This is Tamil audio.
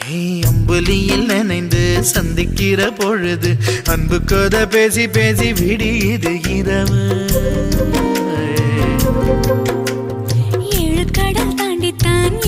அம்புலியில் நினைந்து சந்திக்கிற பொழுது அன்பு கதை பேசி பேசி விடியுது இரவு. ஏழு கடல் தாண்டித்தான்